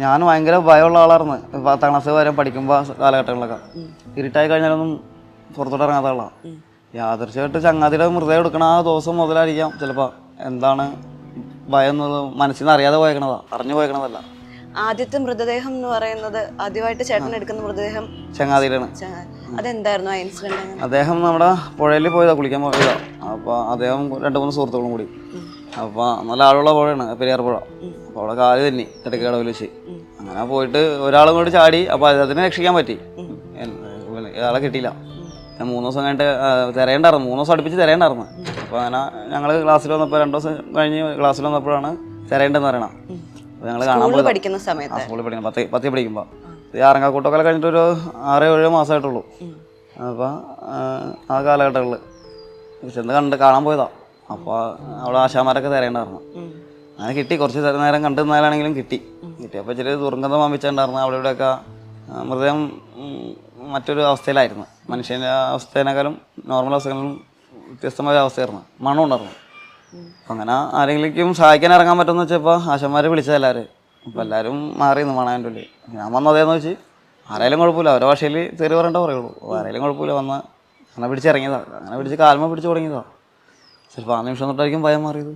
ഞാൻ ഭയങ്കര ഭയമുള്ള ആളായിരുന്നു. 10ാം ക്ലാസ് വരെ പഠിക്കുമ്പോൾ കാലഘട്ടങ്ങളിലൊക്കെ ഇരുട്ടായി കഴിഞ്ഞാലൊന്നും പുറത്തോട്ട് ഇറങ്ങാത്ത ആളാണ്. യാദൃശ്യമായിട്ട് ചങ്ങാതിയുടെ മൃതദേഹം എടുക്കണ ആ ദിവസം മുതലായിരിക്കാം ചിലപ്പോൾ എന്താണ് ഭയം എന്നുള്ളത് മനസ്സിൽ നിന്ന് അറിയാതെ പോയേക്കണതാ, അറിഞ്ഞു പോയേക്കണതല്ല. ആദ്യത്തെ മൃതദേഹം എന്ന് പറയുന്നത് ആദ്യമായിട്ട് ചേട്ടൻ എടുക്കുന്ന മൃതദേഹം ചങ്ങാതിയിലാണ്. അതെന്തായിരുന്നു ആ ഇൻസിഡന്റ്? അദ്ദേഹം നമ്മുടെ പുഴയിൽ പോയതാ, കുളിക്കാൻ പോയതാ. അപ്പോൾ അദ്ദേഹം 2-3 സുഹൃത്തുക്കളും കൂടി. അപ്പോൾ നല്ല ആളുള്ള പുഴയാണ് പെരിയാർ പുഴ. അപ്പോൾ അവിടെ കാല് തന്നെ ഇടയ്ക്കടവിൽ വെച്ച് അങ്ങനെ പോയിട്ട് ഒരാളും കൂടി ചാടി. അപ്പോൾ അതിനെ രക്ഷിക്കാൻ പറ്റി. ഇയാളെ കിട്ടിയില്ല. 3 ദിവസം കഴിഞ്ഞിട്ട് തിരയണ്ടായിരുന്നു. 3 ദിവസം അടുപ്പിച്ച് തിരയണ്ടായിരുന്നു. അപ്പോൾ അങ്ങനെ ഞങ്ങൾ ക്ലാസ്സിൽ വന്നപ്പോൾ 2 ദിവസം കഴിഞ്ഞ് ക്ലാസ്സിൽ വന്നപ്പോഴാണ് തിരയേണ്ടതെന്ന് പറയണം. അപ്പോൾ ഞങ്ങൾ കാണാൻ പോയി. പഠിക്കുന്ന സമയത്ത് സ്കൂളിൽ പഠിക്കണം, 10 പഠിക്കുമ്പോൾ. ആറങ്കാക്കൂട്ടൊക്കെ കഴിഞ്ഞിട്ടൊരു 6-7 മാസമായിട്ടുള്ളൂ. അപ്പോൾ ആ കാലഘട്ടങ്ങളിൽ ചെന്ന് കാണാൻ പോയതാണ്. അപ്പോൾ അവിടെ ആശാമാരൊക്കെ തിരയണ്ടായിരുന്നു. അങ്ങനെ കിട്ടി. കുറച്ച് നേരം കണ്ടു നിന്നാലാണെങ്കിലും കിട്ടിയപ്പോൾ ഇച്ചിരി ദുർഗന്ധം വമിച്ചിട്ടുണ്ടായിരുന്നു. അവിടെ ഇവിടെയൊക്കെ മൃതദേഹം മറ്റൊരു അവസ്ഥയിലായിരുന്നു. മനുഷ്യൻ്റെ അവസ്ഥേനേക്കാളും നോർമൽ അവസ്ഥകളിലും വ്യത്യസ്തമായ അവസ്ഥയായിരുന്നു. മണം ഉണ്ടായിരുന്നു. അപ്പം അങ്ങനെ ആരെങ്കിലും സഹായിക്കാൻ ഇറങ്ങാൻ പറ്റുമെന്ന് വെച്ചപ്പോൾ ആശന്മാർ വിളിച്ചത് എല്ലാവരും. അപ്പോൾ എല്ലാവരും മാറിയിരുന്നു മണാൻ്റെ ഉള്ളിൽ. ഞാൻ വന്നതേന്ന് വെച്ച് ആരായാലും കുഴപ്പമില്ല, അവരുടെ ഭാഷയിൽ തെറി പറയേണ്ട പറയുള്ളൂ. ആരായാലും കുഴപ്പമില്ല, വന്ന് അങ്ങനെ പിടിച്ചിറങ്ങിയതാണ്. അങ്ങനെ പിടിച്ച് കാൽമ പിടിച്ച് തുടങ്ങിയതാണ്. ചിലപ്പോൾ ആ നിമിഷം തൊട്ടായിരിക്കും ഭയം മാറിയത്.